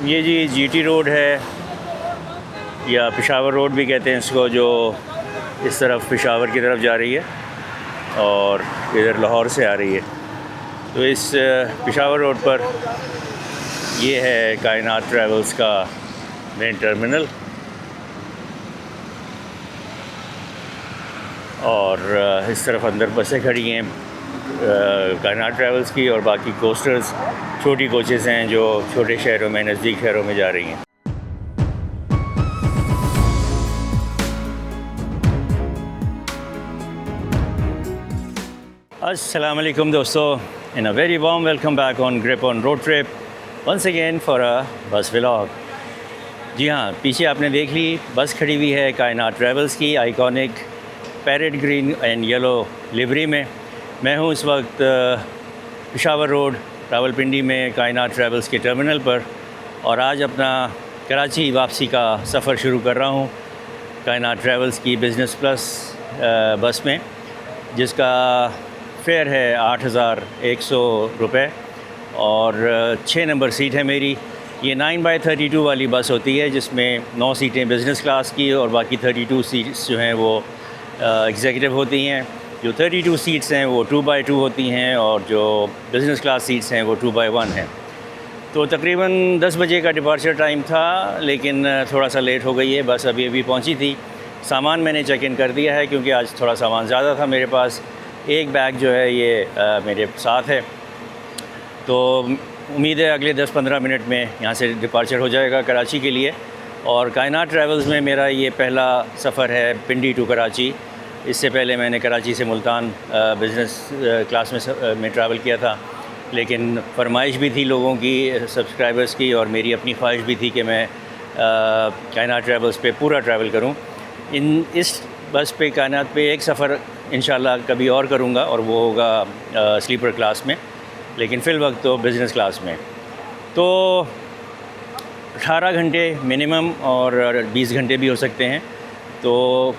ये G GT road है या पेशावर रोड भी कहते हैं इसको, जो इस तरफ पेशावर की तरफ जा रही है और इधर लाहौर से आ रही है। तो इस पेशावर रोड पर ये है कायनात ट्रैवल्स का मेन टर्मिनल, और इस तरफ अंदर बसें खड़ी हैं कायनात ट्रैवल्स की, और बाकी कोस्टर्स छोटी कोचेज़ हैं जो छोटे शहरों में, नज़दीक शहरों में जा रही हैं। अस्सलाम वालेकुम दोस्तों, and a very warm welcome back on grip on road trip once again for a bus vlog. जी हाँ, पीछे आपने देख ली बस खड़ी हुई है कायनात ट्रैवल्स की, iconic parrot green and yellow livery में। मैं हूँ इस वक्त पेशावर रोड रावलपिंडी में कायनात ट्रैवल्स के टर्मिनल पर, और आज अपना कराची वापसी का सफ़र शुरू कर रहा हूँ कायनात ट्रैवल्स की बिज़नेस प्लस बस में, जिसका फेयर है 8,100 रुपये और 6 नंबर सीट है मेरी। ये 9/32 वाली बस होती है जिसमें 9 सीटें बिज़नेस क्लास की और बाकी 32 सीट्स जो हैं वो एग्जीक्यूटिव होती हैं। जो 32 सीट्स हैं वो 2/2 होती हैं और जो बिज़नेस क्लास सीट्स हैं वो 2/1 हैं। तो तकरीबन 10 बजे का डिपार्चर टाइम था, लेकिन थोड़ा सा लेट हो गई है, बस अभी अभी पहुंची थी। सामान मैंने चेक इन कर दिया है क्योंकि आज थोड़ा सामान ज़्यादा था मेरे पास। एक बैग जो है ये मेरे साथ है, तो उम्मीद है अगले 10-15 मिनट में यहाँ से डिपार्चर हो जाएगा कराची के लिए। और कायनात ट्रैवल्स में मेरा ये पहला सफ़र है पिंडी टू कराची। इससे पहले मैंने कराची से मुल्तान बिज़नेस क्लास में ट्रैवल किया था, लेकिन फरमाइश भी थी लोगों की, सब्सक्राइबर्स की, और मेरी अपनी ख्वाहिश भी थी कि मैं कायनात ट्रैवल्स पे पूरा ट्रैवल करूं। इस बस पे कायनात पे एक सफ़र इंशाल्लाह कभी और करूंगा, और वो होगा स्लीपर क्लास में, लेकिन फ़िल वक्त तो बिज़नेस क्लास में। तो 18 घंटे मिनिमम और 20 घंटे भी हो सकते हैं। तो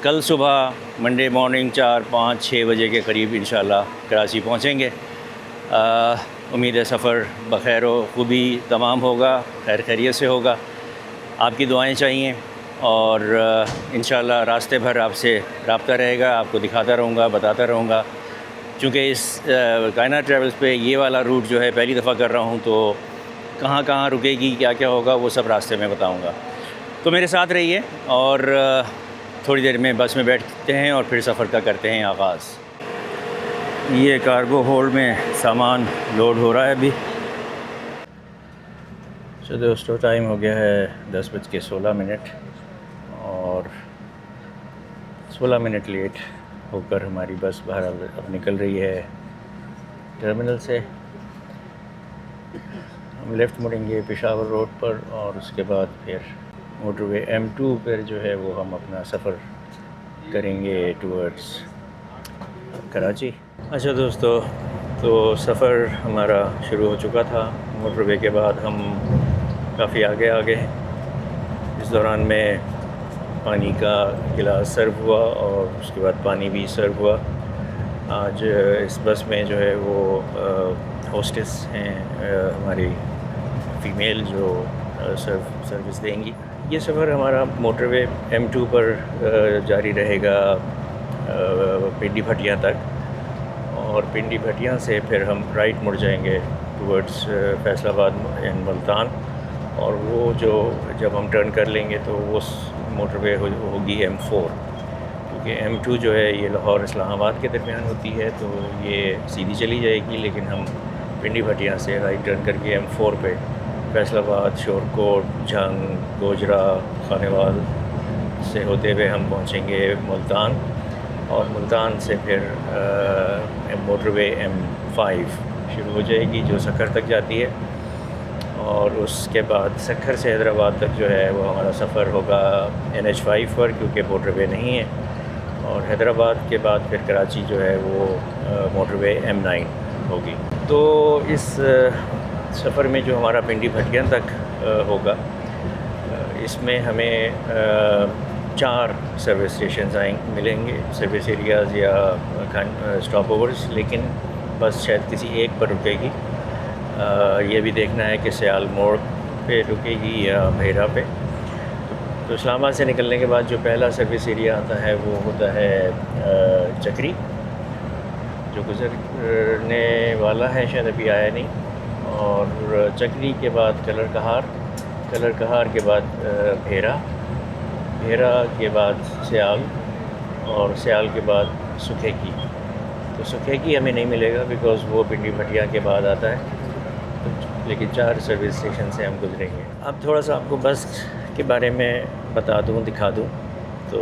कल सुबह मंडे मॉर्निंग 4-5-6 बजे के करीब इंशाल्लाह कराची पहुँचेंगे। उम्मीद है सफ़र बख़ैर व खूबी तमाम होगा, खैर खैरियत से होगा। आपकी दुआएं चाहिए, और इंशाल्लाह रास्ते भर आपसे रब्ता रहेगा, आपको दिखाता रहूँगा, बताता रहूँगा। चूँकि इस कायनात ट्रैवल्स पे ये वाला रूट जो है पहली दफ़ा कर रहा हूँ, तो कहाँ कहाँ रुकेगी, क्या क्या होगा, वो सब रास्ते में बताऊँगा। तो मेरे साथ रहिए, और थोड़ी देर में बस में बैठते हैं और फिर सफ़र का करते हैं आगाज़। ये कार्गो होल्ड में सामान लोड हो रहा है अभी। तो दोस्तों टाइम हो गया है 10:16 और 16 मिनट लेट होकर हमारी बस बाहर अब निकल रही है टर्मिनल से। हम लेफ़्ट मुड़ेंगे पेशावर रोड पर, और उसके बाद फिर मोटरवे M2 पर जो है वो हम अपना सफ़र करेंगे टूवर्ड्स कराची। अच्छा दोस्तों, तो सफ़र हमारा शुरू हो चुका था। मोटरवे के बाद हम काफ़ी आगे आ गए। इस दौरान में पानी का गिलास सर्व हुआ और उसके बाद पानी भी सर्व हुआ। आज इस बस में जो है वो होस्टेस हैं हमारी फ़ीमेल, जो सर्विस देंगी। ये सफ़र हमारा मोटरवे M2 पर जारी रहेगा पिंडी भटियाँ तक, और पिंडी भटियाँ से फिर हम राइट मुड़ जाएंगे टूवर्ड्स फैसलाबाद एंड मुल्तान। और वो जो जब हम टर्न कर लेंगे तो वो मोटरवे होगी M4, क्योंकि M2 जो है ये लाहौर इस्लामाबाद के दरमियान होती है, तो ये सीधी चली जाएगी। लेकिन हम पिंडी भटियाँ से राइट टर्न करके M4 पे फैसलाबाद, शोरकोट, झंग, गोजरा, खानेवाल से होते हुए हम पहुँचेंगे मुल्तान, और मुल्तान से फिर मोटरवे M5 शुरू हो जाएगी जो सखर तक जाती है। और उसके बाद सखर से हैदराबाद तक जो है वो हमारा सफ़र होगा NH5 पर, क्योंकि मोटरवे नहीं है। और हैदराबाद के बाद फिर कराची जो है वो मोटरवे M9 होगी। तो इस सफ़र में जो हमारा पिंडी भटियाँ तक होगा, इसमें हमें 4 सर्विस स्टेशन मिलेंगे, सर्विस एरियाज़ या स्टॉप ओवर्स, लेकिन बस शायद किसी एक पर रुकेगी। ये भी देखना है कि सियाल मोड़ पे रुकेगी या भेरा पे। तो इस्लामाबाद से निकलने के बाद जो पहला सर्विस एरिया आता है वो होता है चक्री, जो गुज़रने वाला है, शायद अभी आया नहीं। और चक्री के बाद कलर कहार के बाद भेरा के बाद सियाल, और सियाल के बाद सुखेकी। तो सुखेकी हमें नहीं मिलेगा बिकॉज़ वो पिंडी भटिया के बाद आता है, लेकिन 4 सर्विस स्टेशन से हम गुजरेंगे। अब थोड़ा सा आपको बस के बारे में बता दूं, दिखा दूं। तो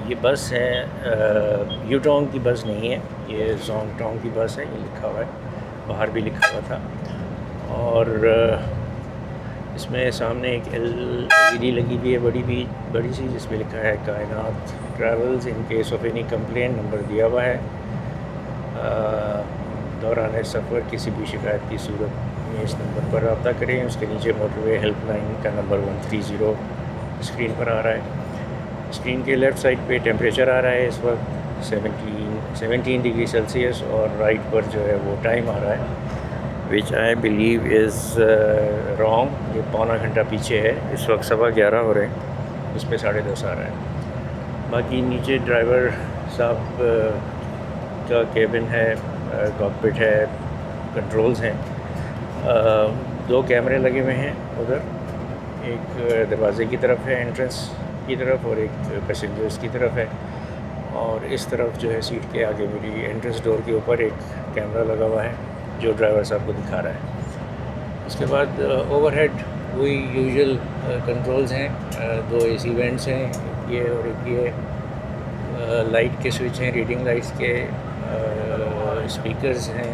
ये बस है यूटोंग की बस नहीं है, ये जोंगटोंग की बस है, ये लिखा हुआ है, बाहर भी लिखा हुआ था। और इसमें सामने एक LED लगी हुई है बड़ी सी, जिसमें लिखा है कायनात travels. In case of any complaint number दिया हुआ है। दौरान सफ़र किसी भी शिकायत की सूरत में इस नंबर पर रब्ता करें। उसके नीचे मोटरवे हेल्पलाइन का नंबर 130 स्क्रीन पर आ रहा है। स्क्रीन के लेफ़्ट साइड पे टेम्परेचर आ रहा है इस वक्त 17 डिग्री सेल्सियस, और राइट पर जो है वो टाइम आ रहा है, विच आई बिलीव इज़ रॉन्ग। ये पौना घंटा पीछे है, इस वक्त 11:15 हो रहे हैं, उस पर 10:30 आ रहा है। बाकी नीचे ड्राइवर साहब का केबिन है, कॉकपिट है, कंट्रोल्स हैं। 2 कैमरे लगे हुए हैं उधर, एक दरवाज़े की तरफ है एंट्रेंस की तरफ, और एक पैसेंजर्स की तरफ है। और इस तरफ जो है सीट के आगे मेरी एंट्रेंस डोर के ऊपर एक कैमरा लगा हुआ है जो ड्राइवर साहब को दिखा रहा है। उसके बाद ओवरहेड वही यूजुअल कंट्रोल्स हैं, 2 AC वेंट्स हैं, ये और एक ये लाइट के स्विच हैं, रीडिंग लाइट्स के, स्पीकर्स हैं।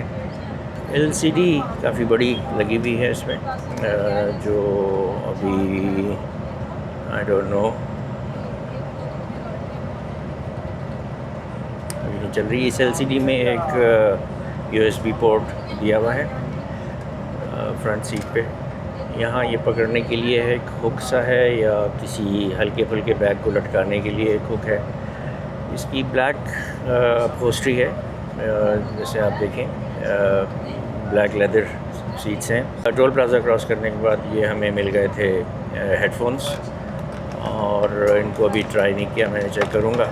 LCD काफ़ी बड़ी लगी हुई है इसमें, जो अभी आई डोंट नो अभी नहीं चल रही। इस LCD में एक USB पोर्ट दिया हुआ है फ्रंट सीट पे। यहाँ ये पकड़ने के लिए एक हुक सा है, या किसी हल्के फुल्के बैग को लटकाने के लिए एक हुक है। इसकी ब्लैक अपहोल्स्ट्री है, जैसे आप देखें, ब्लैक लेदर सीट्स हैं। टोल प्लाज़ा क्रॉस करने के बाद ये हमें मिल गए थे हेडफोन्स, और इनको अभी ट्राई नहीं किया, मैं चेक करूँगा।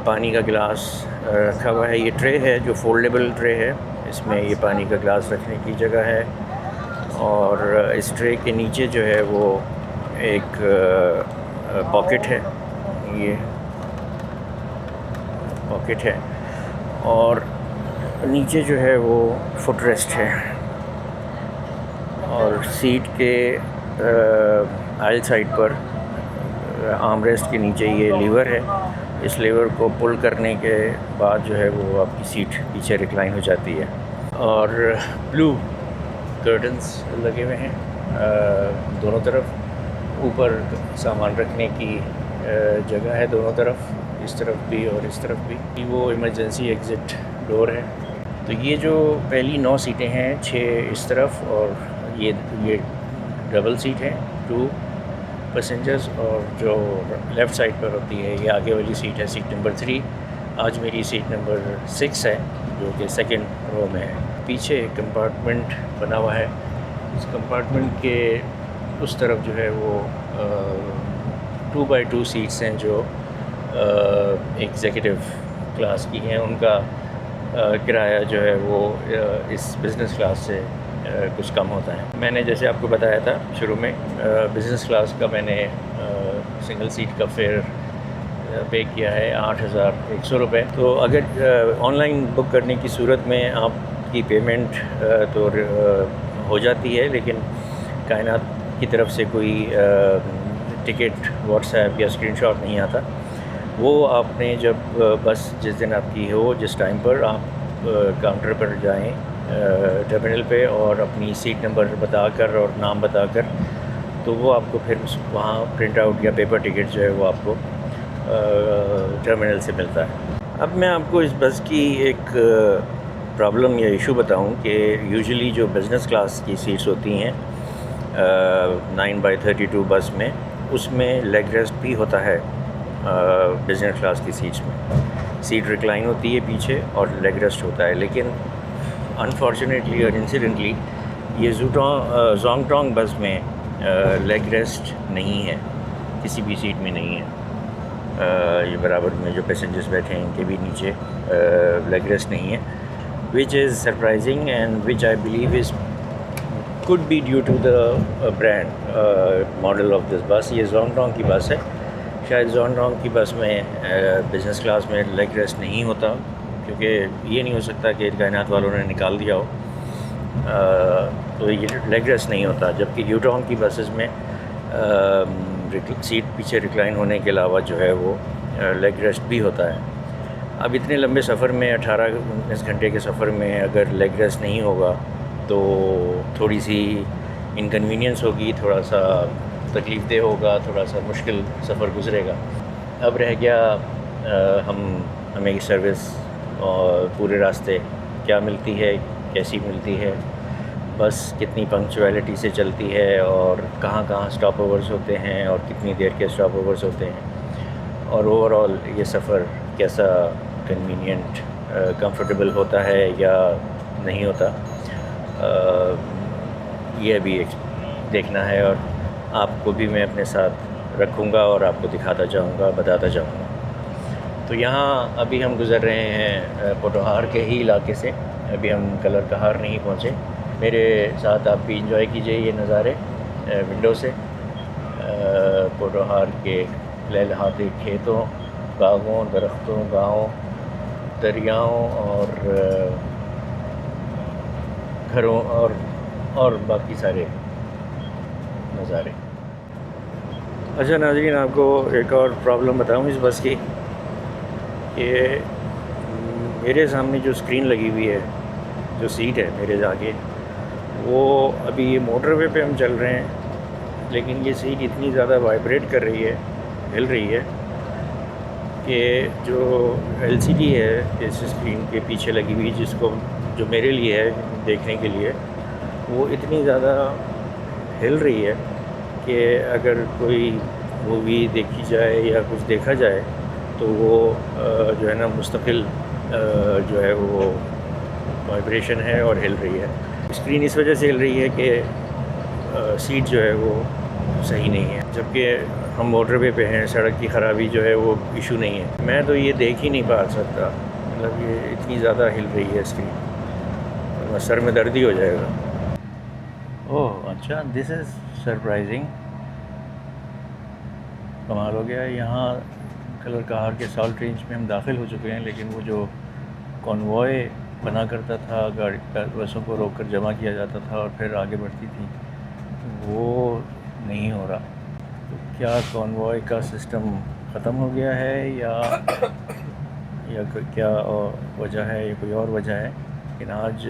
पानी का गिलास रखा हुआ है, ये ट्रे है जो फोल्डेबल ट्रे है, इसमें ये पानी का गिलास रखने की जगह है। और इस ट्रे के नीचे जो है वो एक पॉकेट है, ये पॉकेट है, और नीचे जो है वो फुट रेस्ट है। और सीट के आइल साइड पर आर्म रेस्ट के नीचे ये लीवर है। इस लीवर को पुल करने के बाद जो है वो आपकी सीट पीछे रिक्लाइन हो जाती है। और ब्लू कर्टन्स लगे हुए हैं दोनों तरफ। ऊपर सामान रखने की जगह है दोनों तरफ, इस तरफ भी और इस तरफ भी। वो इमरजेंसी एग्ज़िट डोर है। तो ये जो पहली 9 सीटें हैं, 6 इस तरफ, और ये डबल सीट है, 2 पैसेंजर्स। और जो लेफ़्ट साइड पर होती है ये आगे वाली सीट है, सीट नंबर 3। आज मेरी सीट नंबर 6 है, जो कि सेकंड रो में है। पीछे एक कंपार्टमेंट बना हुआ है, इस कंपार्टमेंट के उस तरफ जो है वो 2x2 सीट्स हैं जो एग्जीक्यूटिव क्लास की हैं। उनका किराया जो है वो इस बिज़नेस क्लास से कुछ कम होता है। मैंने जैसे आपको बताया था शुरू में, बिज़नेस क्लास का मैंने सिंगल सीट का फेयर पे किया है 8,100 रुपये। तो अगर ऑनलाइन बुक करने की सूरत में आपकी पेमेंट तो हो जाती है, लेकिन कायनात की तरफ से कोई टिकट व्हाट्सएप या स्क्रीनशॉट नहीं आता। वो आपने जब बस जिस दिन आपकी हो, जिस टाइम पर आप काउंटर पर जाएं टर्मिनल पे, और अपनी सीट नंबर बताकर और नाम बताकर, तो वो आपको फिर वहाँ प्रिंट आउट या पेपर टिकट जो है वो आपको टर्मिनल से मिलता है। अब मैं आपको इस बस की एक प्रॉब्लम या इशू बताऊं कि यूजुअली जो बिज़नेस क्लास की सीट्स होती हैं 9x32 बस में, उसमें लेग रेस्ट भी होता है बिज़नेस क्लास की सीट्स में। सीट रिक्लाइन होती है पीछे और लेग रेस्ट होता है, लेकिन अनफॉर्चुनेटली और इंसिडेंटली ये जोंगटोंग बस में लेग रेस्ट नहीं है, किसी भी सीट में नहीं है। ये बराबर में जो पैसेंजर्स बैठे हैं इनके भी नीचे लेग रेस्ट नहीं है, which is surprising and which I believe is could be due to the brand model of this bus। ये जोंगटोंग की बस है। शायद जोंगटोंग की बस में बिज़नेस क्लास में लेग रेस्ट नहीं होता, क्योंकि ये नहीं हो सकता कि कायनात वालों ने निकाल दिया हो, तो ये लेग रेस्ट नहीं होता। जबकि यूटोंग की बसेस में सीट पीछे रिक्लाइन होने के अलावा जो है वो लेग रेस्ट भी होता है। अब इतने लंबे सफ़र में 18-19 घंटे के सफ़र में अगर लेग रेस्ट नहीं होगा तो थोड़ी सी इनकन्वीनियंस होगी, थोड़ा सा तकलीफ़देह होगा, थोड़ा सा मुश्किल सफ़र गुज़रेगा। अब रह गया हमें ये सर्विस और पूरे रास्ते क्या मिलती है, कैसी मिलती है, बस कितनी पंक्चुअलिटी से चलती है और कहाँ कहाँ स्टॉप ओवर्स होते हैं और कितनी देर के स्टॉप ओवर्स होते हैं, और ओवरऑल ये सफ़र कैसा कन्वीनियंट कंफर्टेबल होता है या नहीं होता, ये अभी देखना है। और आपको भी मैं अपने साथ रखूँगा और आपको दिखाता जाऊँगा, बताता जाऊँगा। तो यहाँ अभी हम गुज़र रहे हैं पोटोहार के ही इलाके से, अभी हम कलर कहार नहीं पहुँचे। मेरे साथ आप भी इंजॉय कीजिए ये नज़ारे विंडो से, पोटोहार के लहलहाते खेतों, बागों, दरख्तों, गाँव, दरियाओं और घरों और बाकी सारे नज़ारे। अच्छा नाज़रीन, आपको एक और प्रॉब्लम बताऊँ इस बस की, कि मेरे सामने जो स्क्रीन लगी हुई है, जो सीट है मेरे आगे, वो अभी ये मोटरवे पे हम चल रहे हैं, लेकिन ये सीट इतनी ज़्यादा वाइब्रेट कर रही है, हिल रही है, कि जो LCD है इस स्क्रीन के पीछे लगी हुई, जिसको जो मेरे लिए है देखने के लिए, वो इतनी ज़्यादा हिल रही है कि अगर कोई मूवी देखी जाए या कुछ देखा जाए तो वो जो है ना मुस्तकिल जो है वो वाइब्रेशन है और हिल रही है। स्क्रीन इस वजह से हिल रही है कि सीट जो है वो सही नहीं है, जबकि हम मोटरवे पे हैं, सड़क की ख़राबी जो है वो इशू नहीं है। मैं तो ये देख ही नहीं पा सकता, मतलब ये इतनी ज़्यादा हिल रही है स्क्रीन, तो सर में दर्द ही हो जाएगा। ओह अच्छा, दिस इज़ सरप्राइजिंग, कमाल हो गया। यहाँ कलर कहार के साल्ट रेंज में हम दाखिल हो चुके हैं, लेकिन वो जो कॉन्वॉय बना करता था, गाड़ी बसों को रोक कर जमा किया जाता था और फिर आगे बढ़ती थी, वो नहीं हो रहा। तो क्या कॉन्वॉय का सिस्टम ख़त्म हो गया है या क्या वजह है, या कोई और वजह है? लेकिन आज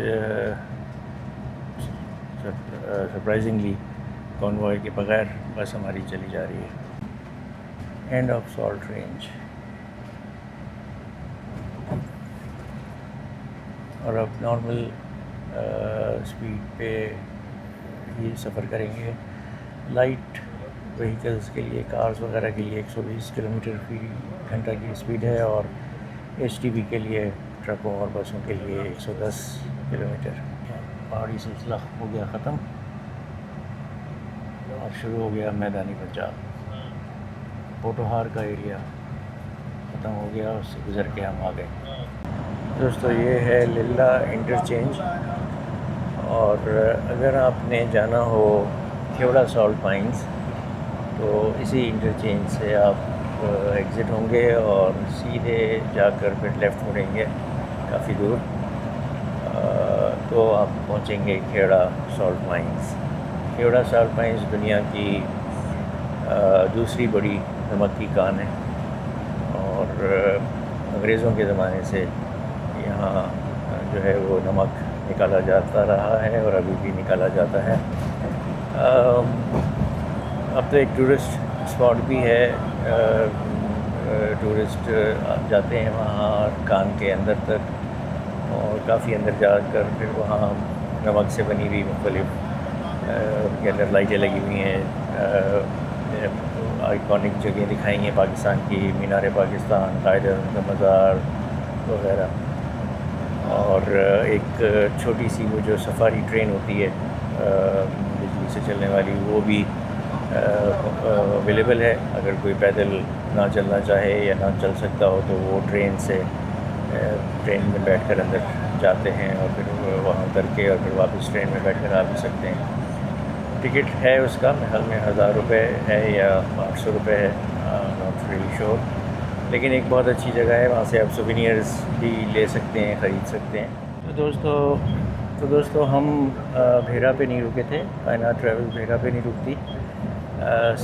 सरप्राइजिंगली कॉन्वॉय के बग़ैर बस हमारी चली जा रही है। End of salt range. और अब नॉर्मल स्पीड पे ही सफ़र करेंगे। लाइट व्हीकल्स के लिए, कार्स वगैरह के लिए 120 किलोमीटर फी घंटा की स्पीड है, और HGV के लिए, ट्रकों और बसों के लिए 110 किलोमीटर। पहाड़ी सिलसिला हो गया ख़त्म और शुरू हो गया मैदानी पंजाब। पोटोहार का एरिया ख़त्म हो गया, उससे गुज़र के हम आ गए। दोस्तों, ये है लिल्ला इंटरचेंज, और अगर आपने जाना हो खेवड़ा सॉल्ट माइंस तो इसी इंटरचेंज से आप एग्ज़िट होंगे और सीधे जाकर फिर लेफ़्ट मुड़ेंगे काफ़ी दूर, तो आप पहुंचेंगे Khewra salt mines. Khewra salt mines दुनिया की दूसरी बड़ी नमक की कान है, और अंग्रेज़ों के ज़माने से यहाँ जो है वो नमक निकाला जाता रहा है और अभी भी निकाला जाता है। अब तो एक टूरिस्ट स्पॉट भी है, टूरिस्ट जाते हैं वहाँ कान के अंदर तक, और काफ़ी अंदर जाकर फिर वहाँ नमक से बनी हुई मुख्तलिफ़ उनके अंदर लाइटें लगी हुई हैं, आइकॉनिक जगह दिखाएंगे पाकिस्तान की, मीनार पाकिस्तान, कायद मज़ार वगैरह। और एक छोटी सी वो जो सफारी ट्रेन होती है बिजली से चलने वाली, वो भी अवेलेबल है। अगर कोई पैदल ना चलना चाहे या ना चल सकता हो तो वो ट्रेन में बैठकर अंदर जाते हैं और फिर वहाँ उतर के और फिर वापस ट्रेन में बैठकर आ भी सकते हैं। टिकट है उसका मेरे ख्याल में 1000 रुपये है या 800 रुपये है, नॉट रियली श्योर। लेकिन एक बहुत अच्छी जगह है, वहाँ से आप सोवेनियर्स भी ले सकते हैं, ख़रीद सकते हैं। तो दोस्तों हम भेरा पे नहीं रुके थे। कायनात ट्रैवल भेरा पे नहीं रुकती,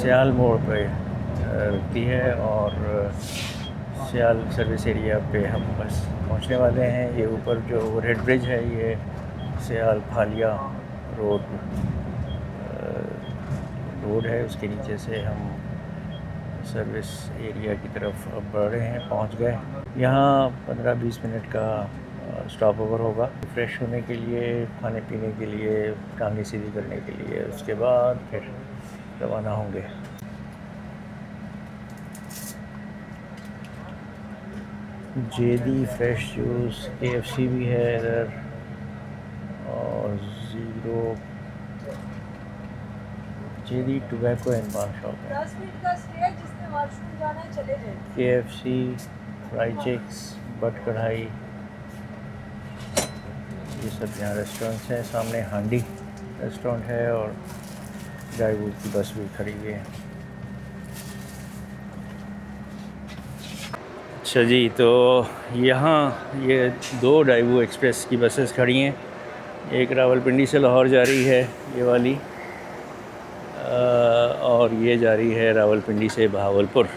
सियाल मोड़ पे रुकती है और सियाल सर्विस एरिया पे हम बस पहुंचने वाले हैं। ये ऊपर जो ओवरहेड ब्रिज है, ये सियाल फालिया रोड है, उसके नीचे से हम सर्विस एरिया की तरफ अब बढ़ रहे हैं। पहुंच गए। यहाँ 15-20 मिनट का स्टॉप ओवर होगा, फ्रेश होने के लिए, खाने पीने के लिए, टांगे सीधी करने के लिए। उसके बाद फिर रवाना होंगे। जेदी फ्रेश जूस, KFC भी है इधर और जेदी टोबैको एंड बार शॉप है। 10 मिनट का स्टे है, जिसने वॉशरूम जाना है चले जाए। KFC, फ्राई चिक्स, बट कढ़ाई, ये सब यहाँ रेस्टोरेंट्स हैं। सामने हांडी रेस्टोरेंट है और ड्राइवुड की बस भी खड़ी हुई है। अच्छा जी, तो यहाँ ये 2 डाइवू एक्सप्रेस की बसेस खड़ी हैं। एक रावलपिंडी से लाहौर जा रही है, ये वाली, और ये जा रही है रावलपिंडी से बहावलपुर।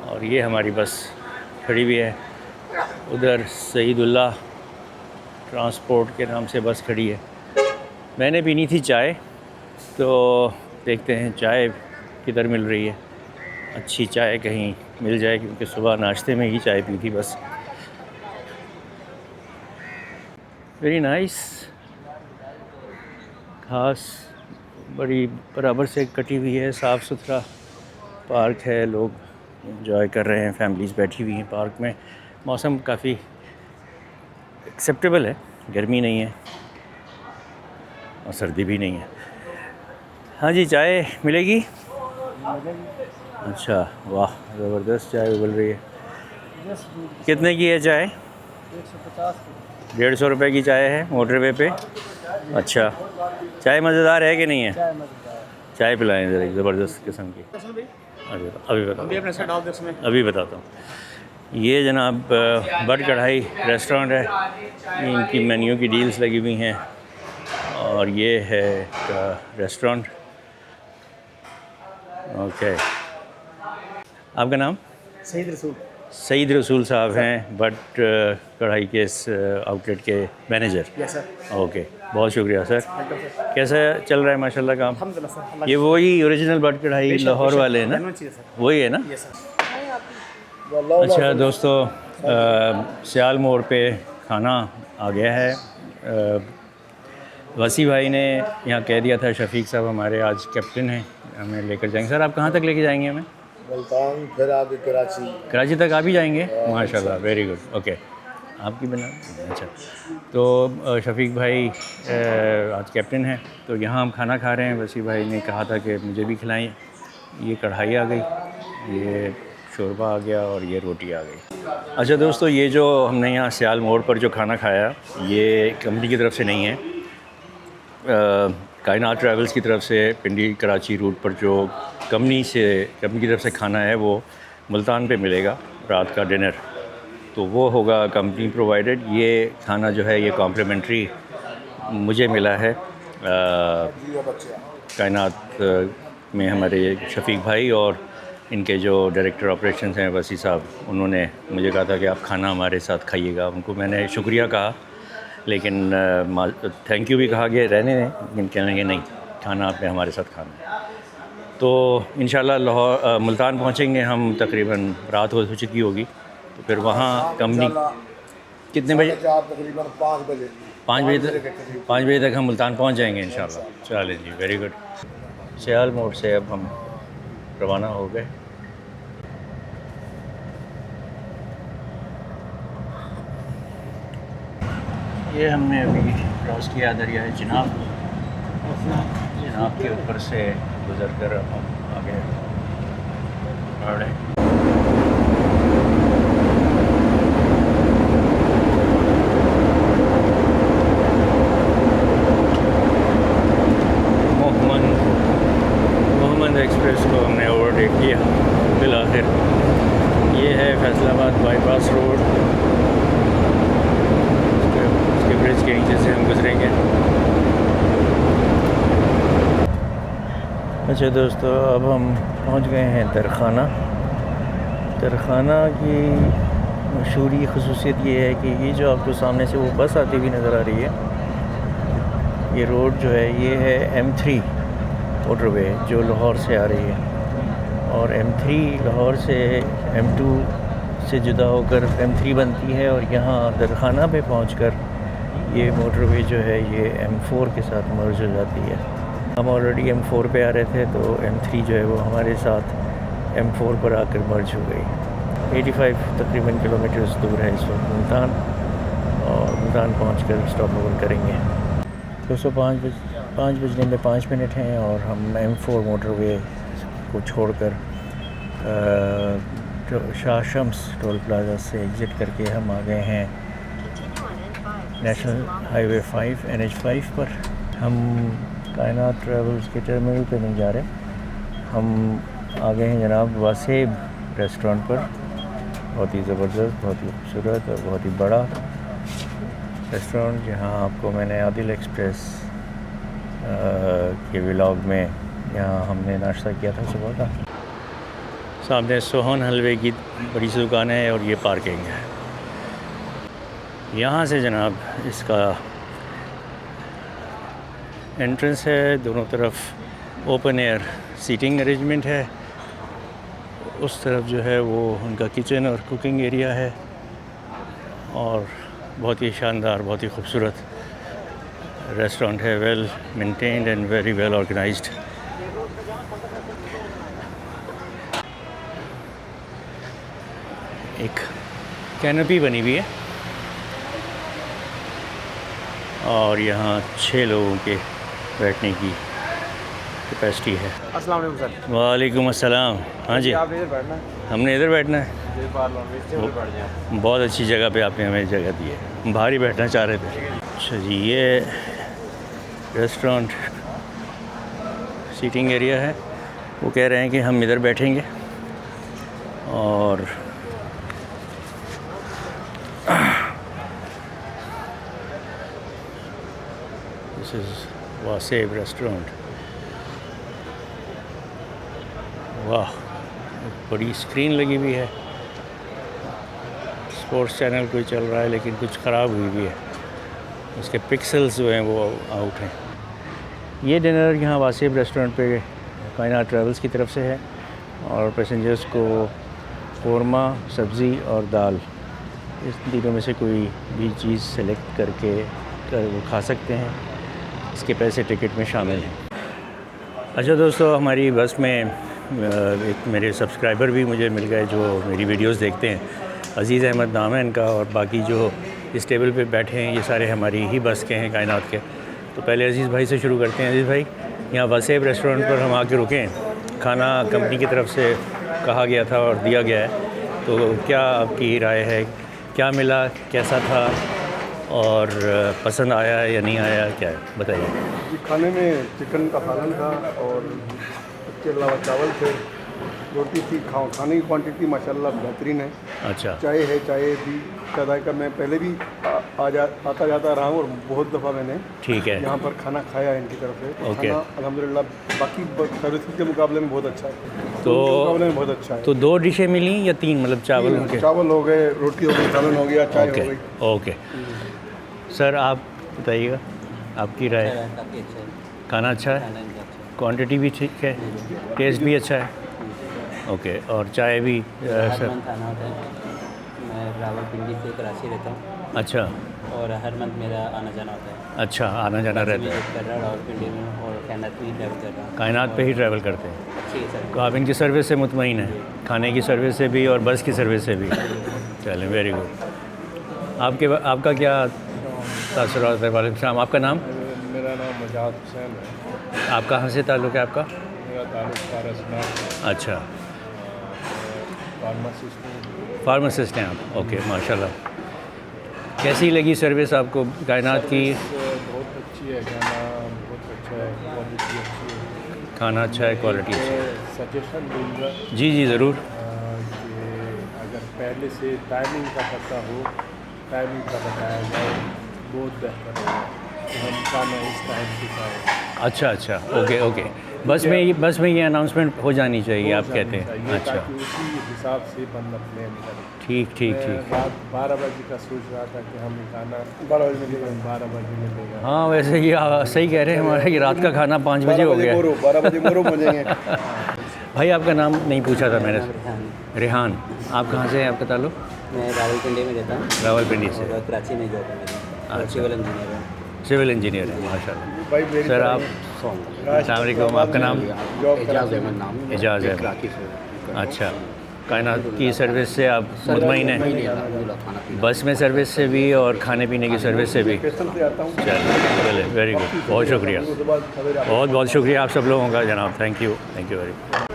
और ये हमारी बस खड़ी हुई है। उधर सईदुल्लाह ट्रांसपोर्ट के नाम से बस खड़ी है। मैंने पीनी थी चाय, तो देखते हैं चाय किधर मिल रही है। अच्छी चाय कहीं मिल जाए, क्योंकि सुबह नाश्ते में ही चाय पी थी बस। वेरी नाइस, घास बड़ी बराबर से कटी हुई है, साफ़ सुथरा पार्क है, लोग एंजॉय कर रहे हैं, फैमिलीज़ बैठी हुई हैं पार्क में। मौसम काफ़ी एक्सेप्टेबल है, गर्मी नहीं है और सर्दी भी नहीं है। हाँ जी, चाय मिलेगी? अच्छा, वाह, ज़बरदस्त चाय उबल रही है। कितने की है चाय? 150 रुपये की चाय है मोटरवे पे। अच्छा, चाय मज़ेदार है कि नहीं है? चाय पिलाएं ज़रा, एक ज़बरदस्त किस्म की। अभी बताता हूँ। ये जनाब बट कढ़ाई रेस्टोरेंट है, इनकी मेन्यू की डील्स लगी हुई हैं। और ये है रेस्टोरेंट। ओके, आपका नाम? सईद रसूल साहब हैं, बट कढ़ाई के इस आउटलेट के मैनेजर। Yes sir. ओके, बहुत शुक्रिया सर। कैसा चल रहा है माशाल्लाह काम? अल्हम्दुलिल्लाह। ये वही ओरिजिनल बट कढ़ाई लाहौर वाले हैं ना? वही है ना? अच्छा दोस्तों, सियाल मोड़ पे खाना आ गया है। वसी भाई ने यहाँ कह दिया था, शफीक साहब हमारे आज कैप्टन हैं, हमें लेकर जाएंगे। सर आप कहाँ तक लेके जाएंगे हमें? मुल्तान, फिर आगे कराची तक आप ही जाएंगे? माशाल्लाह, वेरी गुड। ओके, आपकी बना। अच्छा, तो शफीक भाई आज कैप्टन हैं, तो यहाँ हम खाना खा रहे हैं। वसी भाई ने कहा था कि मुझे भी खिलाएं। ये कढ़ाई आ गई, ये शोरबा आ गया और ये रोटी आ गई। अच्छा दोस्तों, ये जो हमने यहाँ सियाल मोड़ पर जो खाना खाया, ये कंपनी की तरफ से नहीं है, कायनात ट्रैवल्स की तरफ से पिंडी कराची रूट पर जो कंपनी की तरफ से खाना है, वो मुल्तान पे मिलेगा रात का डिनर, तो वो होगा कंपनी प्रोवाइडेड। ये खाना जो है ये कॉम्प्लीमेंट्री मुझे मिला है। कायनात में हमारे शफीक भाई और इनके जो डायरेक्टर ऑपरेशंस हैं वसी साहब, उन्होंने मुझे कहा था कि आप खाना हमारे साथ खाइएगा। उनको मैंने शुक्रिया कहा, लेकिन थैंक यू भी कहा कि रहने दें, लेकिन कहने नहीं, खाना आपने हमारे साथ खाना है। तो इंशाल्लाह लाहौर मुल्तान पहुंचेंगे हम, तकरीबन रात हो चुकी होगी, तो फिर वहाँ कंपनी कितने बजे? तकरीबन 5 बजे 5 बजे तक हम मुल्तान पहुंच जाएंगे इंशाल्लाह। चलें जी, वेरी गुड। सियाल मोड़ से अब हम रवाना हो गए। ये हमने अभी क्रॉस किया दरिया है चिनाब। चिनाब के ऊपर से गुज़र कर हम आगे बढ़ रहे हैं। मोहम्मद एक्सप्रेस को हमने ओवरटेक किया फिल आखिर। ये है फैसलाबाद बाईपास रोड। उसके ब्रिज के नीचे से हम गुजरेंगे। अच्छा दोस्तों, अब हम पहुंच गए हैं दरखाना। दरखाना की मशहूरी खसूसियत ये है कि ये जो आपको सामने से वो बस आती हुई नज़र आ रही है, ये रोड जो है ये है M3 मोटरवे जो लाहौर से आ रही है, और M3 लाहौर से M2 से जुदा होकर M3 बनती है, और यहाँ दरखाना पे पहुंचकर ये मोटरवे जो है ये M4 के साथ मर्ज हो जाती है। हम ऑलरेडी M4 पे आ रहे थे, तो M3 जो है वो हमारे साथ M4 पर आकर मर्ज हो गई। 85 तकरीबन किलोमीटर्स दूर है इस वक्त मुल्तान, और मुल्तान पहुंचकर स्टॉप ओवर करेंगे। 5 बजने में 5 मिनट हैं, और हम M4 मोटरवे को छोड़कर शाह शम्स टोल प्लाज़ा से एग्ज़िट करके हम आ गए हैं नेशनल हाईवे 5 NH5 पर। हम कायनात ट्रैवल्स के टर्मिनल पे नहीं जा रहे, हम आ गए हैं जनाब वासेब रेस्टोरेंट पर। बहुत ही ज़बरदस्त, बहुत ही खूबसूरत और बहुत ही बड़ा रेस्टोरेंट, जहाँ आपको मैंने आदिल एक्सप्रेस के व्लॉग में यहाँ हमने नाश्ता किया था सुबह का। सामने सोहन हलवे की बड़ी सी दुकान है, और ये पार्किंग है। यहाँ से जनाब इसका एंट्रेंस है, दोनों तरफ ओपन एयर सीटिंग अरेंजमेंट है। उस तरफ जो है वो उनका किचन और कुकिंग एरिया है, और बहुत ही शानदार, बहुत ही खूबसूरत रेस्टोरेंट है। Well maintained and very well organised. एक कैनोपी बनी हुई है, और यहाँ 6 लोगों के बैठने की कैपेसिटी है। अस्सलाम वालेकुम सर। वालेकुम अस्सलाम। हाँ जी, आप इधर बैठना है, हमने इधर बैठना है। इधर बाहर लॉन्च से उधर बैठ जाए। बहुत अच्छी जगह पे आपने हमें जगह दी है, हम बाहर ही बैठना चाह रहे थे। अच्छा जी, ये रेस्टोरेंट सीटिंग एरिया है। वो कह रहे हैं कि हम इधर बैठेंगे, और दिस इज़ वासेब रेस्टोरेंट। वाह, बड़ी स्क्रीन लगी हुई है। स्पोर्ट्स चैनल कोई चल रहा है, लेकिन कुछ ख़राब हुई भी है, उसके पिक्सल्स जो हैं वो आउट हैं। ये डिनर यहाँ वासेब रेस्टोरेंट पे कायनात ट्रैवल्स की तरफ से है, और पैसेंजर्स को कौरमा, सब्ज़ी और दाल, इस तीनों में से कोई भी चीज़ सेलेक्ट करके वो खा सकते हैं। इसके पैसे टिकट में शामिल हैं। अच्छा दोस्तों, हमारी बस में एक मेरे सब्सक्राइबर भी मुझे मिल गए जो मेरी वीडियोस देखते हैं। अज़ीज़ अहमद नाम है इनका, और बाकी जो इस टेबल पे बैठे हैं ये सारे हमारी ही बस के हैं, कायनात के। तो पहले अज़ीज़ भाई से शुरू करते हैं। अज़ीज़ भाई, यहाँ वासेब रेस्टोरेंट पर हम आके रुके हैं। खाना कंपनी की तरफ से कहा गया था और दिया गया है, तो क्या आपकी राय है, क्या मिला, कैसा था, और पसंद आया या नहीं आया, क्या है बताइए। जी, खाने में चिकन का सालन था, और उसके अलावा चावल थे, रोटी थी। खाने की क्वांटिटी माशाल्लाह बेहतरीन है। अच्छा, चाय है, चाय भी चाय का मैं पहले भी आता जाता रहा हूँ, और बहुत दफ़ा मैंने ठीक है, यहाँ पर खाना खाया है इनकी तरफ से। ओके। खाना अल्हम्दुलिल्लाह बाकी सर्विस के मुकाबले में बहुत अच्छा है। तो उनके मुकाबले में बहुत अच्छा है। तो 2 डिशें मिली या 3, मतलब चावल उनके? चावल हो गए, रोटी हो गई, सालन हो गया, चाय ओके हो गई। ओके। सर आप बताइएगा, आपकी राय। काफ़ी अच्छा है, खाना अच्छा है, खाना इनका अच्छा क्वांटिटी भी ठीक है, टेस्ट भी अच्छा है। ओके, और चाय भी है। हर मन खाना होता है, मैं रावलपिंडी से कराची रहता हूँ अच्छा और हर मंथ मेरा आना जाना होता है। अच्छा, आना जाना रहता है। कर रहा हूँ रावलपिंडी में और कायनात में ही ट्रैवल कर रहा हूँ। कायनात पे ही ट्रैवल करते हैं। अच्छी है सर। तो आप इनकी सर्विस से मुतमईन हैं, खाने की सर्विस से भी और बस की सर्विस से भी। चलें, वेरी गुड। आपका क्या तासुरात है? वालेकुम सलाम। आपका नाम? मेरा नाम मजाद हुसैन है। आप कहाँ से ताल्लुक़ है आपका? मेरा ताल्लुक पारसनाथ, अच्छा, फार्मासिस्ट हूँ। फार्मासिस्ट हैं आप? ओके, माशाल्लाह। कैसी लगी सर्विस आपको कायनात की? बहुत अच्छी है, खाना बहुत अच्छा है, क्वालिटी अच्छी है। खाना अच्छा है, क्वालिटी अच्छी है। सजेशन दूँगा जी जी ज़रूर। कि अगर पहले से टाइमिंग का पता हो, टाइमिंग का बताया जाए, बहुत बेहतर होगा कि हम खाना इस टाइम पे खाएँ। अच्छा अच्छा, ओके ओके। बस में ये अनाउंसमेंट हो जानी चाहिए, आप कहते हैं? अच्छा, ताकि उसी हिसाब से बंदा प्लान करे। ठीक ठीक ठीक। रात 12 बजे का सोच रहा था कि हम खाना 12 बजे मिलेगा, 12 बजे मिलेगा। हाँ, वैसे ये सही कह रहे हैं, हमारा ये रात का खाना 5 बजे हो गया। 12 बजे मोरो पहुँचेंगे। भाई आपका नाम नहीं पूछा था मैंने। रेहान। रेहान। आप कहाँ से हैं? आपका ताल्लुक़? मैं रावलपिंडी में रहता हूँ रावलपिंडी से। और कराची में जॉब है मेरी, अच्छा। सिविल इंजीनियर है। सिविल इंजीनियर है, माशाल्लाह। भाई मेरी सर आप? सॉन्ग अस्सलाम वालेकुम। आपका नाम? एजाज अहमद नाम। एजाज अहमद। कराची से। अच्छा, कायनात की सर्विस से आप मुतमईन हैं? खाना पीना। बस में सर्विस से भी और खाने पीने की सर्विस से भी? स्टेशन से आता हूँ। चलिए, वेरी गुड, बहुत शुक्रिया। बहुत बहुत शुक्रिया आप सब लोगों का जनाब, थैंक यू वेरी मच।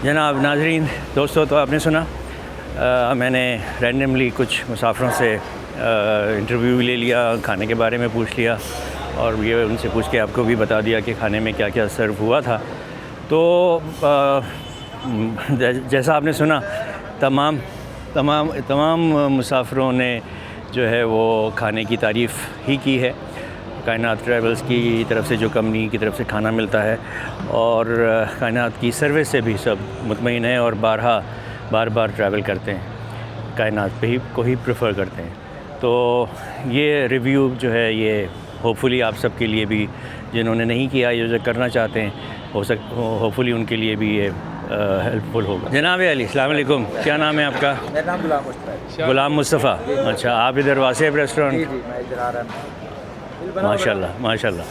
जनाब नाजरीन, दोस्तों, तो आपने सुना मैंने रैंडमली कुछ मुसाफिरों से इंटरव्यू ले लिया, खाने के बारे में पूछ लिया और ये उनसे पूछ के आपको भी बता दिया कि खाने में क्या क्या सर्व हुआ था। तो जैसा आपने सुना, तमाम मुसाफिरों ने जो है वो खाने की तारीफ़ ही की है। कायनात ट्रैवल्स की तरफ से, जो कंपनी की तरफ से खाना मिलता है, और कायनात की सर्विस से भी सब मुतमईन हैं और बार बार ट्रैवल करते हैं, कायनात पे ही को ही प्रेफर करते हैं। तो ये रिव्यू जो है ये होपफुली आप सब के लिए भी, जिन्होंने नहीं किया या जो करना चाहते हैं, होपफुली उनके लिए भी ये हेल्पफुल होगा। जनाब अली, अस्सलाम वालेकुम। क्या नाम है आपका? मेरा नाम गुलाम मुस्तफ़ा है। गुलाम मुस्तफ़ा। अच्छा, आप इधर वासेब रेस्टोरेंट? जी, मैं इधर आ रहा हूँ। माशाल्लाह माशाल्लाह।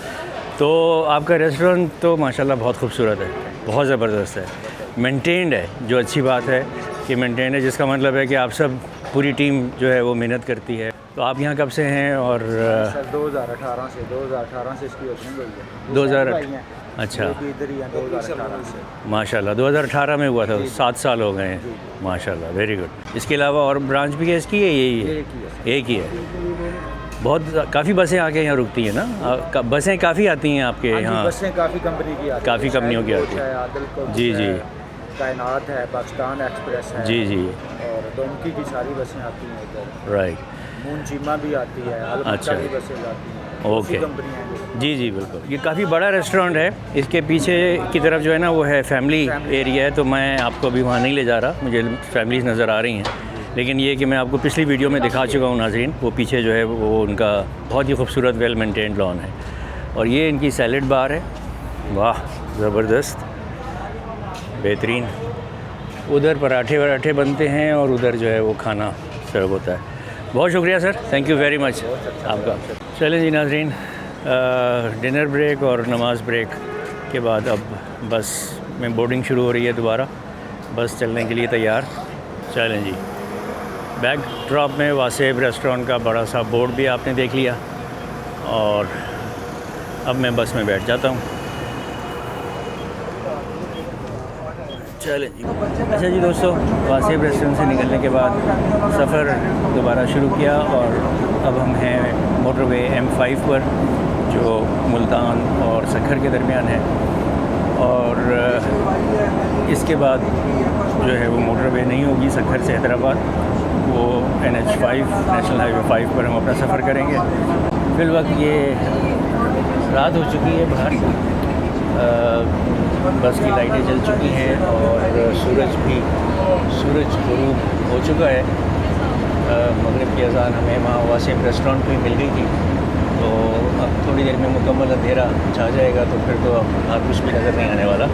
तो आपका रेस्टोरेंट तो माशाल्लाह बहुत खूबसूरत है, बहुत ज़बरदस्त है, मेंटेन्ड है, जो अच्छी बात है कि मेंटेन्ड है, जिसका मतलब है कि आप सब पूरी टीम जो है वो मेहनत करती है। तो आप यहाँ कब से हैं? और सर 2018 से इसकी ओपनिंग हुई है। 2000 भाई हैं, अच्छा, वो भी इधर ही हैं 2018 से। माशाल्लाह 2018 में हुआ था, 7 साल हो गए हैं, माशाल्लाह, वेरी गुड। इसके अलावा और ब्रांच भी है इसकी? है यही है? एक ही है। बहुत काफ़ी बसें आके यहाँ रुकती हैं ना? बसें काफ़ी आती हैं आपके यहाँ? बसें काफ़ी कंपनी की आती हैं, काफ़ी कंपनियों की आती हैं। आदिल जी जी, कायनात है, पाकिस्तान एक्सप्रेस है। जी जी, और डोंकी की सारी बसें आती हैं इधर। राइट। मूनचीमा भी आती है, अच्छा। अलमट्टा की बसें जाती हैं। ओके। कंपनियाँ हैं। जी जी बिल्कुल। ये काफ़ी बड़ा रेस्टोरेंट है, इसके पीछे की तरफ जो है ना वो है फैमिली एरिया है, तो मैं आपको अभी वहाँ नहीं ले जा रहा, मुझे फैमिलीज नज़र आ रही हैं, लेकिन ये कि मैं आपको पिछली वीडियो में दिखा चुका हूँ नाज़रीन, वो पीछे जो है वो उनका बहुत ही खूबसूरत वेल मेंटेन्ड लॉन है, और ये इनकी सैलड बार है। वाह, ज़बरदस्त, बेहतरीन। उधर पराठे बनते हैं और उधर जो है वो खाना सर्व होता है। बहुत शुक्रिया sir, thank you very much आपका। चलें जी नाज़रीन, डिनर ब्रेक और नमाज़ ब्रेक के बाद अब बस में बोर्डिंग शुरू हो रही है दोबारा, बस चलने के लिए तैयार। चलें जी, बैक ड्रॉप में वासेब रेस्टोरेंट का बड़ा सा बोर्ड भी आपने देख लिया, और अब मैं बस में बैठ जाता हूँ। चलें जी। अच्छा जी दोस्तों, वासेब रेस्टोरेंट से निकलने के बाद सफ़र दोबारा शुरू किया, और अब हम हैं मोटरवे M5 पर, जो मुल्तान और सखर के दरमियान है, और इसके बाद जो है वो मोटरवे नहीं होगी सखर से हैदराबाद, वो NH5 नेशनल हाईवे 5 पर हम अपना सफ़र करेंगे। फ़िलवक्त ये रात हो चुकी है, बाहर बस की लाइटें जल चुकी हैं और सूरज गुरूब हो चुका है। मगरिब की अज़ान हमें वहाँ वासेब रेस्टोरेंट पे मिल गई थी, तो अब थोड़ी देर में मुकम्मल अंधेरा छा जाएगा, तो फिर तो अब कुछ भी नज़र नहीं आने वाला,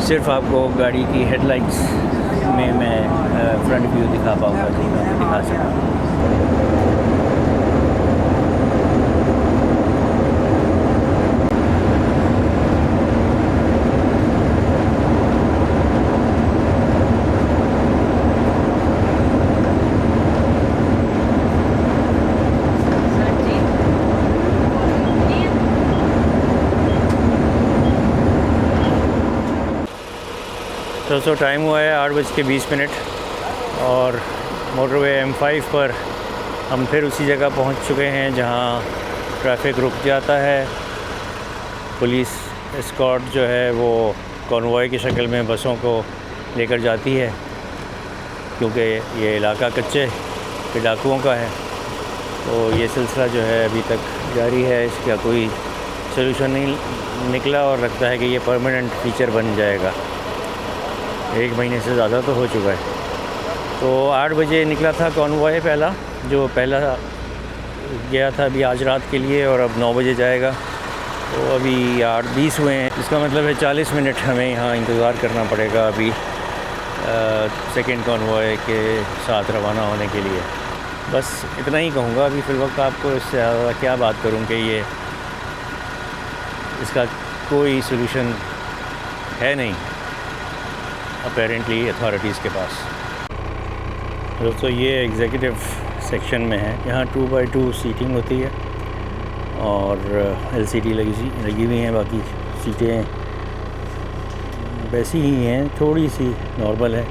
सिर्फ आपको गाड़ी की हेडलाइट्स में मैं फ्रंट व्यू दिखा पाऊँगा, जी मैं आपको दिखा सकता। दोस्तों टाइम हुआ है 8:20 और मोटरवे M5 पर हम फिर उसी जगह पहुंच चुके हैं जहां ट्रैफिक रुक जाता है। पुलिस एस्कॉर्ट जो है वो कॉन्वॉय की शक्ल में बसों को लेकर जाती है, क्योंकि ये इलाका कच्चे के डाकुओं का है। तो ये सिलसिला जो है अभी तक जारी है, इसका कोई सलूशन नहीं निकला और लगता है कि ये परमानेंट फीचर बन जाएगा। 1 महीने से ज़्यादा तो हो चुका है। तो 8 बजे निकला था कॉन्वॉय जो पहला गया था अभी आज रात के लिए, और अब 9 बजे जाएगा। तो अभी 8:20 हुए हैं, इसका मतलब है 40 मिनट हमें यहाँ इंतज़ार करना पड़ेगा अभी सेकंड कॉन्वॉय के साथ रवाना होने के लिए। बस इतना ही कहूँगा अभी फ़िलवक्त आपको, इससे ज़्यादा क्या बात करूँ कि ये इसका कोई सलूशन है नहीं अपेरेंटली अथॉरिटीज़ के पास। दोस्तों ये एग्जीक्यूटिव सेक्शन में है, यहाँ 2x2 सीटिंग होती है और LCD लगी हुई हैं। बाकी सीटें वैसी ही हैं, थोड़ी सी नॉर्मल है।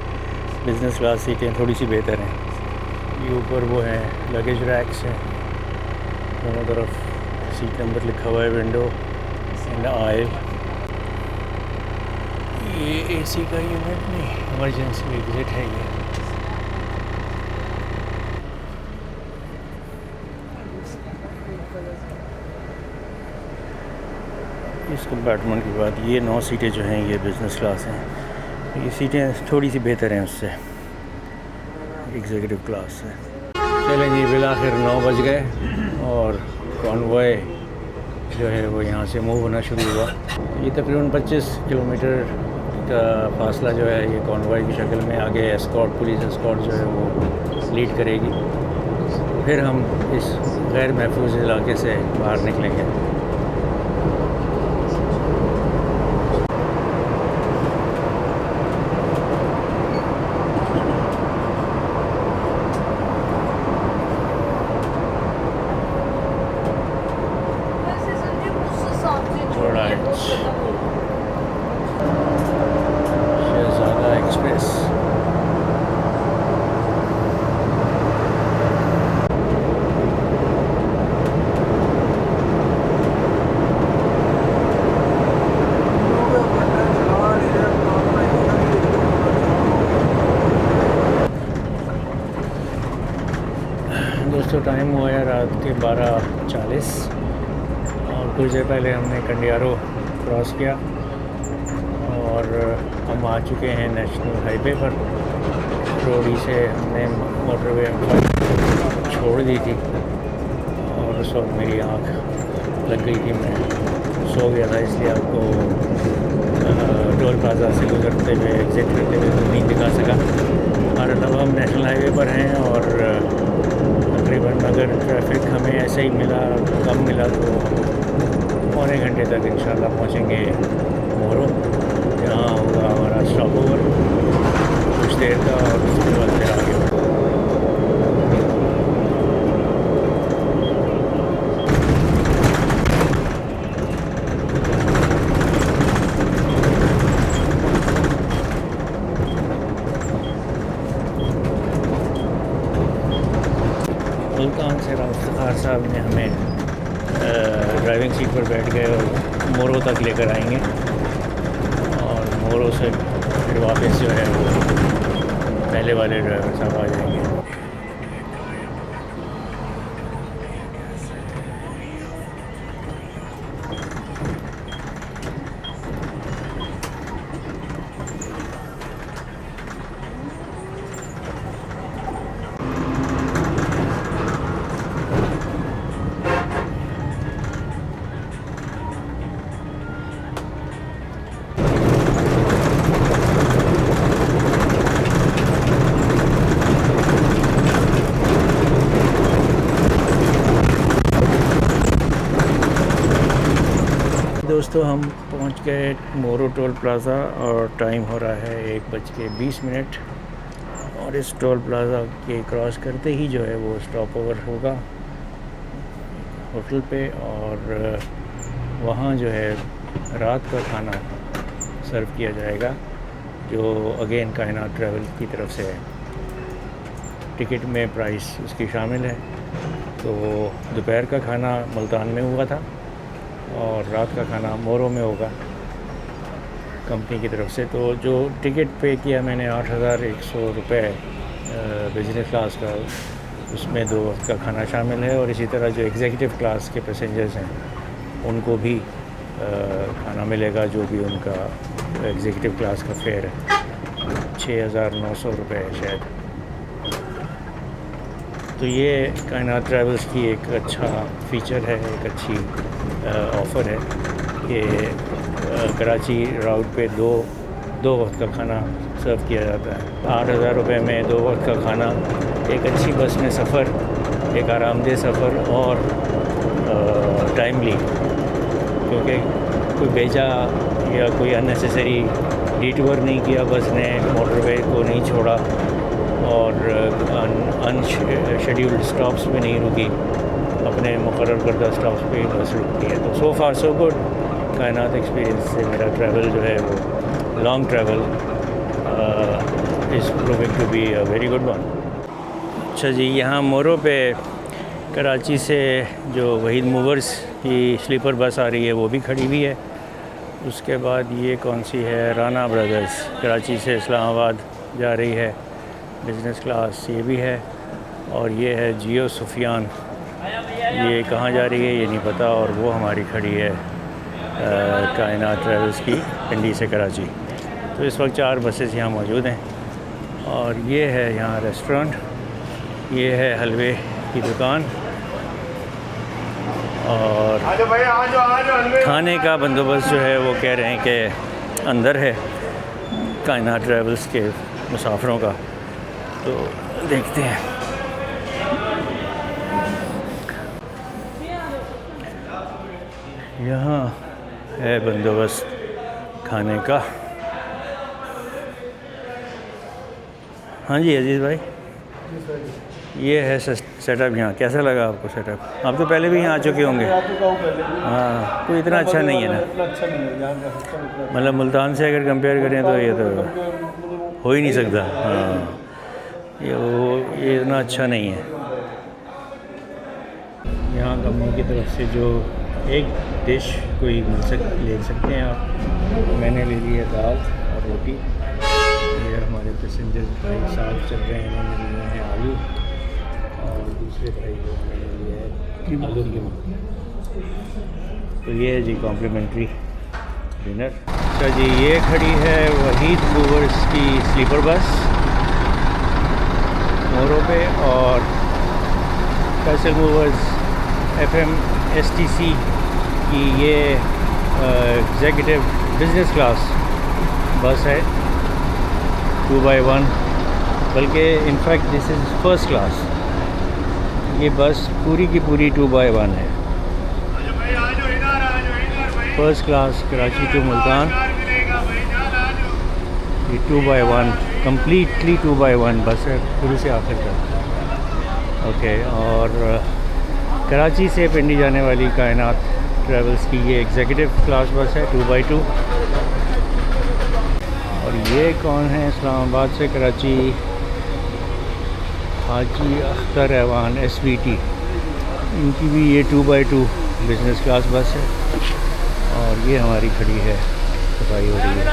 बिज़नेस क्लास सीटें थोड़ी सी बेहतर हैं। ये ऊपर वो है लगेज रैक्स हैं, दोनों तरफ सीट नंबर लिखा हुआ है, विंडो एंड आयल। ये AC का यूनिट नहीं, इमरजेंसी एग्ज़िट है ये। इस कंपार्टमेंट के बाद ये 9 सीटें जो हैं ये बिज़नेस क्लास हैं। ये सीटें थोड़ी सी बेहतर हैं उससे, एग्जीक्यूटिव क्लास से। चलें जी, बिलाखिर 9 बज गए और कॉन्वॉय जो है वो यहाँ से मूव होना शुरू हुआ। ये तकरीबन 25 किलोमीटर का फासला जो है ये कॉन्वॉय की शक्ल में आगे एस्कॉर्ट, पुलिस एस्कॉर्ट जो है वो लीड करेगी। फिर हम इस गैर महफूज इलाके से बाहर निकलेंगे। वैसे संजीव उससे सामने जो थोड़ा है वो खत्म हो गया। शहजादा एक्सप्रेस। दोस्तों टाइम हुआ है रात के 12:40 और कुछ देर पहले हमने कंडियारो क्रॉस किया और हम आ चुके हैं नेशनल हाईवे पर। रोडी से हमने मोटरवे छोड़ दी थी और उस वक्त मेरी आँख लग गई थी, मैं सो गया था, इसलिए आपको टोल प्लाजा से गुजरते हुए एग्जिट करते हुए तो नहीं दिखा सका। और अब हम नेशनल हाईवे पर हैं और तकरीबन अगर ट्रैफिक हमें ऐसे ही कम मिला तो पौने घंटे तक इंशाल्लाह पहुँचेंगे मोरो। यहाँ होगा हमारा स्टॉप ओवर कुछ देर का और उसके बाद फिर आगे बढ़ेंगे। मुल्तान से इफ्तिखार साहब ने हमें ड्राइविंग सीट पर बैठ गए और मोरो तक लेकर आएंगे और मोरो से फिर वापस जो है वो पहले वाले ड्राइवर साहब आ जाएंगे। दोस्तों, हम पहुंच गए मोरो टोल प्लाज़ा और टाइम हो रहा है 1:20 और इस टोल प्लाज़ा के क्रॉस करते ही जो है वो स्टॉप ओवर होगा होटल पे, और वहाँ जो है रात का खाना सर्व किया जाएगा जो अगेन कायनात ट्रैवल की तरफ से है। टिकट में प्राइस उसकी शामिल है। तो दोपहर का खाना मुल्तान में हुआ था और रात का खाना मोरो में होगा कंपनी की तरफ से। तो जो टिकट पे किया मैंने 8,100 रुपये बिज़नेस क्लास का, उसमें 2 वक्त का खाना शामिल है। और इसी तरह जो एग्जीक्यूटिव क्लास के पैसेंजर्स हैं उनको भी खाना मिलेगा, जो भी उनका एग्जीक्यूटिव क्लास का फेयर है 6,900 रुपये है शायद। तो ये कायनात ट्रैवल्स की एक अच्छा फ़ीचर है, एक अच्छी ऑफ़र है कि कराची राउट पे दो वक्त का खाना सर्व किया जाता है। 8,000 रुपये में 2 वक्त का खाना, एक अच्छी बस में सफ़र, एक आरामदेह सफ़र और टाइमली, क्योंकि कोई भेजा या कोई अननेसेसरी डिटूर नहीं किया बस ने, मोटरवे को नहीं छोड़ा और अनशेड्यूल्ड स्टॉप्स पे नहीं रुकी, अपने मुकर्रर करदा स्टॉप्स पे बस रुकती है। तो सो फार सो गुड। कायनात एक्सपीरियंस से मेरा ट्रैवल जो है वो long travel is proving to be a very good one. अच्छा जी, यहाँ मोरो पे कराची से जो वहीद मूवर्स की स्लीपर बस आ रही है वो भी खड़ी हुई है। उसके बाद ये कौन सी है, राना ब्रदर्स, कराची से इस्लामाबाद जा रही है बिज़नेस क्लास, ये भी है। और ये है जियो सुफियान, ये कहाँ जा रही है ये नहीं पता। और वो हमारी खड़ी है कायनात ट्रैवल्स की पिंडी से कराची। तो इस वक्त 4 बसेस यहाँ मौजूद हैं। और ये है यहाँ रेस्टोरेंट, ये है हलवे की दुकान और खाने का बंदोबस्त जो है वो कह रहे हैं कि अंदर है कायनात ट्रैवल्स के मुसाफिरों का। तो देखते हैं। यहाँ है बंदोबस्त खाने का। हाँ जी अजीज़ भाई, ये है सेटअप यहाँ। कैसा लगा आपको सेटअप? आप तो पहले भी यहाँ आ चुके होंगे। हाँ, कोई इतना अच्छा नहीं है ना, मतलब मुल्तान से अगर कंपेयर करें तो ये तो हो ही नहीं सकता। हाँ, ये इतना अच्छा नहीं है। यहाँ कंपनी की तरफ से जो एक डिश कोई ले सकते हैं आप। मैंने ले ली है दाल और रोटी। ये हमारे पैसेंजर भाई साथ चल रहे हैं, इन्होंने लिए हैं आलू, और दूसरे भाई जो मैंने लिए है आलू कीमा। तो ये है जी कॉम्प्लीमेंट्री डिनर। अच्छा जी, ये खड़ी है वहीद मूवर्स की स्लीपर बस मोरो पे, और फैसल मूवर्स FMSTC की ये एग्जीक्यूटिव बिज़नेस क्लास बस है 2x1, बल्कि in fact this is first class. ये बस पूरी की पूरी 2x1 है। First class Karachi to Multan, ये 2x1 कम्प्लीटली 2x1 बस है शुरू से आखिर तक। ओके, और कराची से पिंडी जाने वाली कायनात ट्रैवल्स की ये एग्जीक्यूटिव क्लास बस है 2x2। और ये कौन है, इस्लामाबाद से कराची हाजी अख्तर ऐवान SVT, इनकी भी ये 2x2 बिज़नेस क्लास बस है। और ये हमारी खड़ी है, सफाई हो रही है।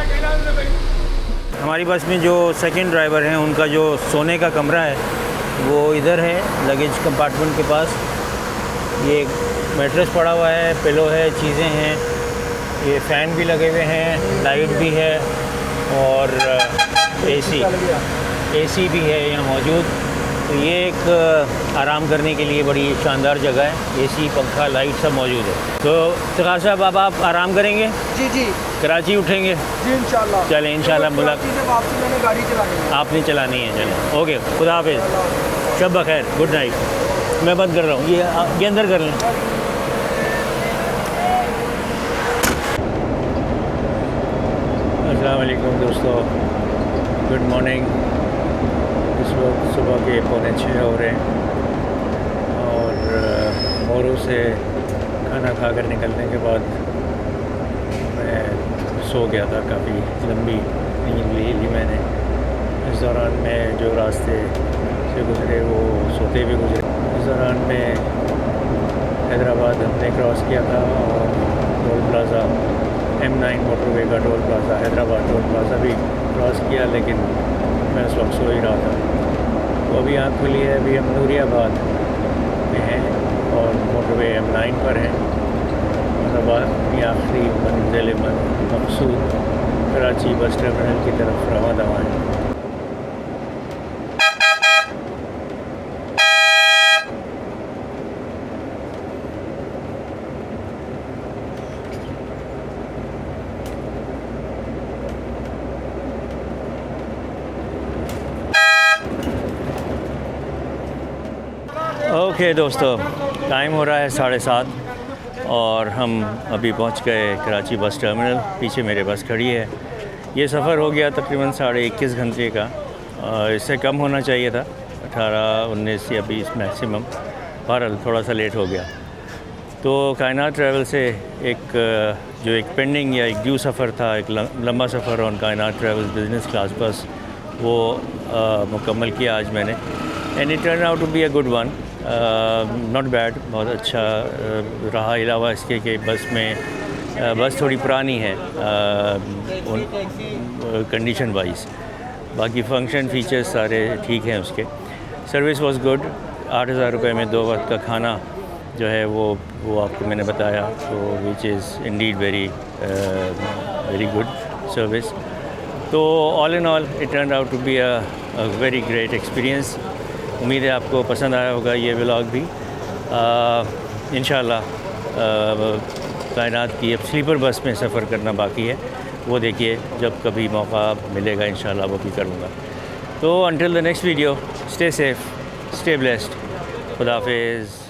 हमारी बस में जो सेकंड ड्राइवर हैं उनका जो सोने का कमरा है वो इधर है लगेज कंपार्टमेंट के पास। ये मैट्रेस पड़ा हुआ है, पिलो है, चीज़ें हैं, ये फ़ैन भी लगे हुए हैं, लाइट भी है और AC भी है यहाँ मौजूद। तो ये एक आराम करने के लिए बड़ी शानदार जगह है। AC, पंखा, लाइट सब मौजूद है। तो सखार साहब, अब आप आराम करेंगे? जी जी कराची उठेंगे? जी इंशाल्लाह। चलें इंशाल्लाह। मुलाकात वापसी मैंने गाड़ी चलानी है। आपने चलानी है, चलें। ओके, खुदा हाफिज़, शब बखैर, गुड नाइट। मैं बंद कर रहा हूँ, ये अंदर कर लें। अस्सलाम वालेकुम दोस्तों, गुड मॉर्निंग। इस वक्त सुबह के 5:45 हो रहे हैं और मोरू से खाना खाकर निकलने के बाद मैं सो गया था। काफ़ी लंबी नींद ली मैंने। इस दौरान में जो रास्ते से गुज़रे वो सोते भी गुज़रे। इस दौरान में हैदराबाद हमने क्रॉस किया था और टोल प्लाज़ा M9 मोटरवे का toll plaza, Hyderabad toll plaza भी क्रॉस किया, लेकिन मैं उस वक्त सो ही रहा था। तो अभी आँख खुली है, अभी हम नूरियाबाद में हैं और मोटरवे M9 पर हैं और अपनी आखिरी मंजिल मकसूद कराची बस टर्मिनल की तरफ रवां दवा है। ओके दोस्तों, टाइम हो रहा है 7:30 और हम अभी पहुंच गए कराची बस टर्मिनल। पीछे मेरे बस खड़ी है। ये सफ़र हो गया तकरीबन 21.5 घंटे का। इससे कम होना चाहिए था, 18, 19 या 20 मैक्सिमम। बहरहाल थोड़ा सा लेट हो गया। तो कायनात ट्रैवल से एक पेंडिंग या एक ड्यू सफ़र था, एक लंबा सफ़र on Kainat travel business class bus, वो मुकम्मल किया आज मैंने। And it turn out to be a good one, not bad, बहुत अच्छा रहा। अलावा इसके कि बस थोड़ी पुरानी है कंडीशन वाइज, बाकी फंक्शन फीचर्स सारे ठीक हैं उसके। Service was good. 8,000 रुपये में 2 वक्त का खाना जो है वो आपको मैंने बताया, तो which is indeed very good service. तो all in all it turn out to be a very great experience. उम्मीद है आपको पसंद आया होगा ये व्लॉग भी। इंशाल्लाह कायनात की अब स्लीपर बस में सफ़र करना बाकी है, वो देखिए जब कभी मौका मिलेगा इंशाल्लाह वो भी करूँगा। तो until the next video, stay safe, stay blessed, खुदा हाफिज़।